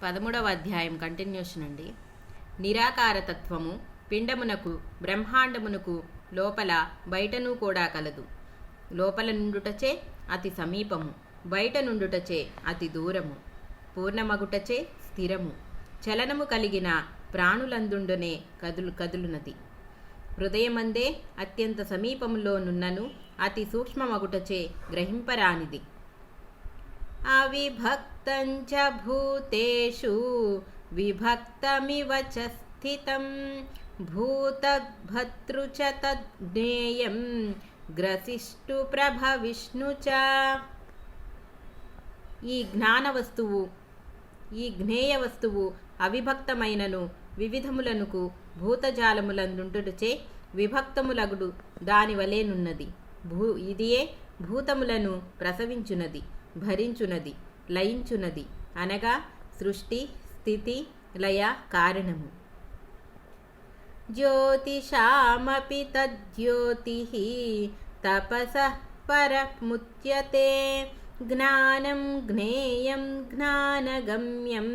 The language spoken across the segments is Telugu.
13వ అధ్యాయం కంటిన్యూషన్ అండి. నిరాకారతత్వము పిండమునకు బ్రహ్మాండమునకు లోపల బయటను కూడా కలదు. లోపల నుండుటచే అతి సమీపము, బయట నుండుటచే అతి దూరము, పూర్ణమగుటచే స్థిరము, చలనము కలిగిన ప్రాణులందుండునే కదులునది. హృదయమందే అత్యంత సమీపములో నున్నను అతి సూక్ష్మమగుటచే గ్రహింపరానిది. అవిభక్తంచ భూతేషు విభక్తమివ చ స్థితం భూతద్భర్తృ చ తజ్ఞేయం గ్రసిష్టు ప్రభవిష్ణు చ. ఈ జ్ఞేయ వస్తువు అవిభక్తమైనను వివిధములనుకు భూతజాలములందుండుటచే విభక్తములగుడు దాని వలెనున్నది. ఇదియే భూతములను ప్రసవించునది, భరించునది, లయించునది, అనగా సృష్టి స్థితి లయ కారణము. జ్యోతిషామపి తజ్జ్యోతిః తపసః పరముచ్యతే జ్ఞానం జ్ఞేయం జ్ఞానగమ్యం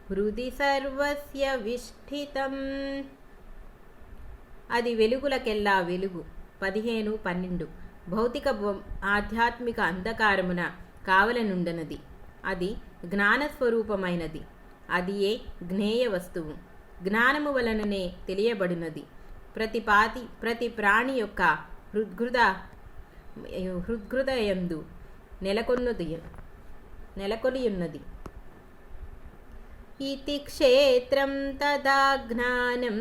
హృది సర్వస్య విష్ఠితం. అది వెలుగులకెల్లా వెలుగు. 15-12 భౌతిక ఆధ్యాత్మిక అంధకారమున కావలనుండనది. అది జ్ఞానస్వరూపమైనది. అది ఏ జ్ఞేయ వస్తువు జ్ఞానము వలననే తెలియబడినది. ప్రతి ప్రాణి యొక్క హృద్హృదయందు నెలకొనియున్నది. ఇతి క్షేత్రం తదా జ్ఞానం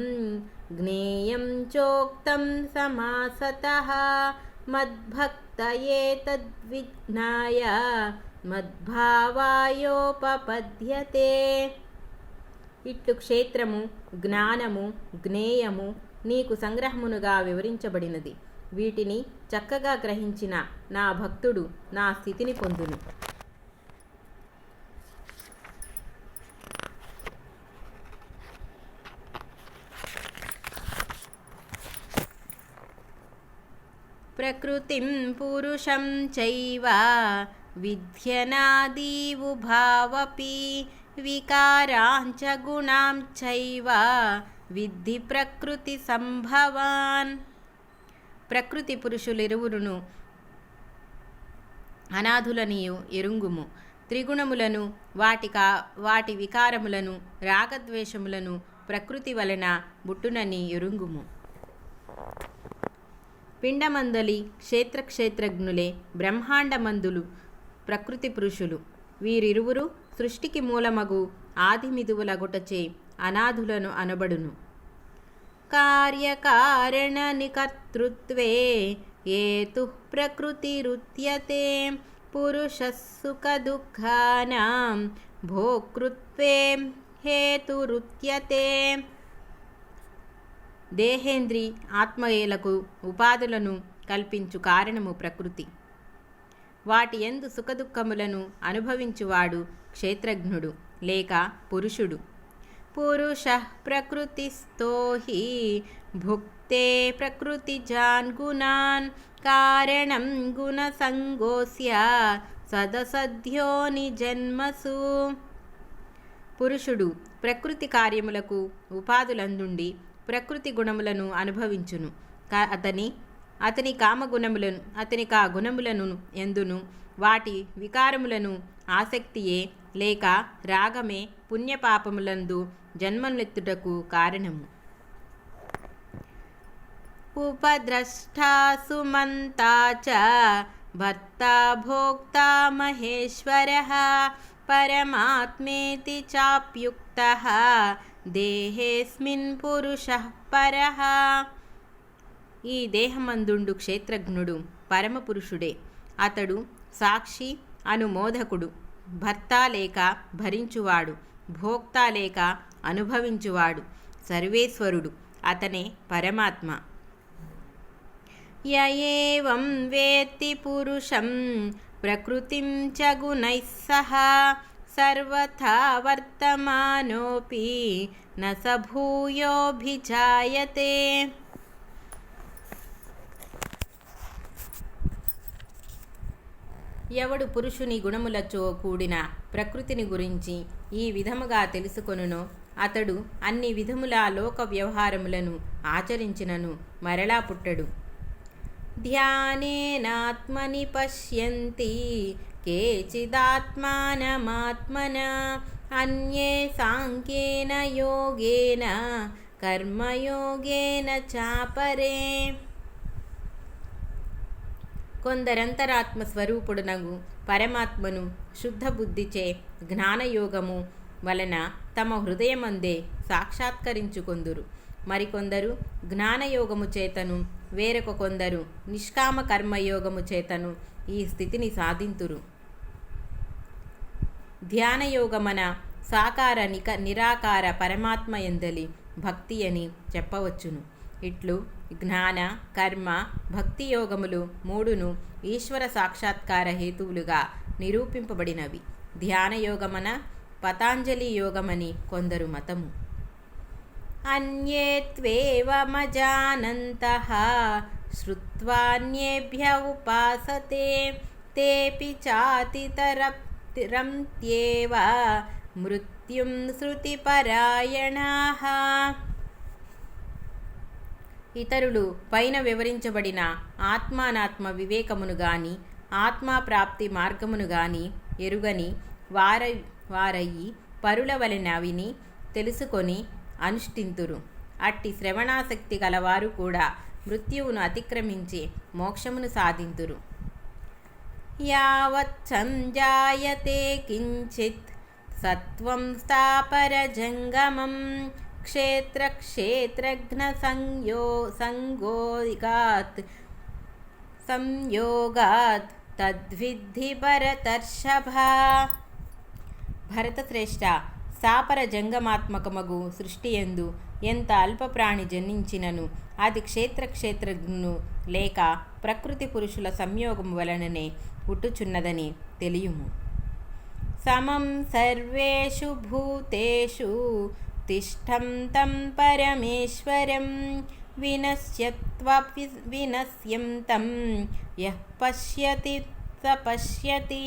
జ్ఞేయం చోక్తం సమాసతః మద్భక్తయే తద్విజ్ఞాయ మద్భావాయోపపద్యతే. ఇట్లు క్షేత్రము, జ్ఞానము, జ్ఞేయము నీకు సంగ్రహమునుగా వివరించబడినది. వీటిని చక్కగా గ్రహించిన నా భక్తుడు నా స్థితిని పొందును. ప్రకృతిం పురుషం చైవ విద్యనాదీవుభావపి వికారాంచ గుణాం చైవ విద్ధి ప్రకృతి సంభవాన్. ప్రకృతి పురుషులిరువురును అనాథులనియు ఎరుంగుము. త్రిగుణములను వాటి వికారములను రాగద్వేషములను ప్రకృతి వలన బుట్టునని ఎరుంగుము. పిండమందలి క్షేత్రజ్ఞులే బ్రహ్మాండమందులు ప్రకృతి పురుషులు. వీరిరువురు సృష్టికి మూలమగు ఆదిమిదువులగుటచే అనాథులను అనబడును. కార్యకారణ నికర్తృత్వే హేతుః ప్రకృతిరుచ్యతే పురుషః సుఖ దుఃఖానాం భోక్తృత్వే హేతురుచ్యతే. దేహేంద్రి ఆత్మయేలకు ఉపాధులను కల్పించు కారణము ప్రకృతి. వాటి యందు సుఖదుఖములను అనుభవించువాడు క్షేత్రజ్ఞుడు లేక పురుషుడు. పురుషః ప్రకృతిస్థో హి భుక్తే ప్రకృతిజాన్ గుణాన్ కారణం గుణసంగోస్య సదసద్యో నిజన్మసు. పురుషుడు ప్రకృతి కార్యములకు ఉపాధులందుండి ప్రకృతి గుణములను అనుభవించును. అతని గుణములను ఎందును వాటి వికారములను ఆసక్తియే లేక రాగమే పుణ్యపాపములందు జన్మలెత్తుటకు కారణము. ఉపద్రష్టా సుమంతా చ భర్తా భోక్తా మహేశ్వరః పరమాత్మేతి చాప్యుక్తః దేహేస్మిన్ పురుషః పరః. ఈ దేహమందుండు క్షేత్రజ్ఞుడు పరమపురుషుడే. అతడు సాక్షి అనుమోదకుడు, భర్త లేక భరించువాడు, భోక్త లేక అనుభవించువాడు, సర్వేశ్వరుడు. అతనే పరమాత్మ. య ఏవం వేత్తి పురుషం ప్రకృతిం చ గుణైః సహ సర్వథా వర్తమానోపి న స భూయోభిజాయతే. ఎవడు పురుషుని గుణములతో కూడిన ప్రకృతిని గురించి ఈ విధముగా తెలుసుకొనునో అతడు అన్ని విధముల లోక వ్యవహారములను ఆచరించినను మరలా పుట్టడు. ధ్యానేనాత్మని పశ్యంతి కేచిదాత్మానమాత్మనా అన్యే సాంఖ్యేన యోగేన కర్మయోగేన చాపరే. కొందరంతరాత్మ స్వరూపుడునగు పరమాత్మను శుద్ధ బుద్ధిచే జ్ఞానయోగము వలన తమ హృదయమందే సాక్షాత్కరించుకొందురు. మరికొందరు జ్ఞానయోగము చేతను, వేరొక కొందరు నిష్కామ కర్మయోగము చేతను ఈ స్థితిని సాధింతురు. ధ్యానయోగమన సాకార నిరాకార పరమాత్మ యందలి భక్తి అని చెప్పవచ్చును. ఇట్లు జ్ఞాన, కర్మ, భక్తి యోగములు మూడును ఈశ్వర సాక్షాత్కార హేతువులుగా నిరూపింపబడినవి. ధ్యానయోగమన పతాంజలి యోగమని కొందరు మతము. అన్యే త్వేవమజానంతః శ్రుత్వాన్యేభ్య ఉపాసతే తేపి చాతితరంత్యేవ మృత్యుం శృతిపరాయణాః. ఇతరులు పైన వివరించబడిన ఆత్మానాత్మ వివేకమును గాని ఆత్మాప్రాప్తి మార్గమును గాని ఎరుగని వారయ్యి పరుల వలెన విని తెలుసుకొని అనుష్ఠింతురు. అట్టి శ్రవణాసక్తి గలవారు కూడా మృత్యువును అతిక్రమించి మోక్షమును సాధింతురు. యావత్ సంజాయతే కించిత్ సత్వం స్థాపరజంగమం క్షేత్రజ్ఞ సంయోగాత్ తద్విద్ధి భరతర్షభ. భరతశ్రేష్ఠ, సాపర జంగమాత్మకమగు సృష్టియందు ఎంత అల్పప్రాణి జన్మించినను అది క్షేత్రజ్ఞును లేక ప్రకృతి పురుషుల సంయోగము వలననే పుట్టుచున్నదని తెలియుము. సమం సర్వేషు భూతేషు తిష్టం తం పరమేశ్వరం వినశ్యం తం యః పశ్యతి స పశ్యతి.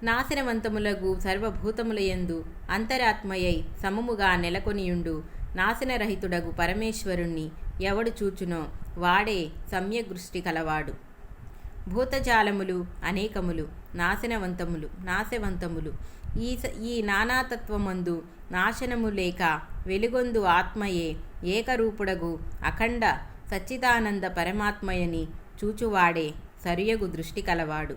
నాశనవంతములగు సర్వభూతములయందు అంతరాత్మయై సమముగా నెలకొనియుండు నాశనరహితుడగు పరమేశ్వరుణ్ణి ఎవడు చూచునో వాడే సమ్యదృష్టి కలవాడు. భూతజాలములు అనేకములు, నాశవంతములు ఈ నానాతత్వమందు నాశనము లేక వెలుగొందు ఆత్మయే ఏకరూపుడగు అఖండ సచ్చిదానంద పరమాత్మయని చూచువాడే సరియగు దృష్టి కలవాడు.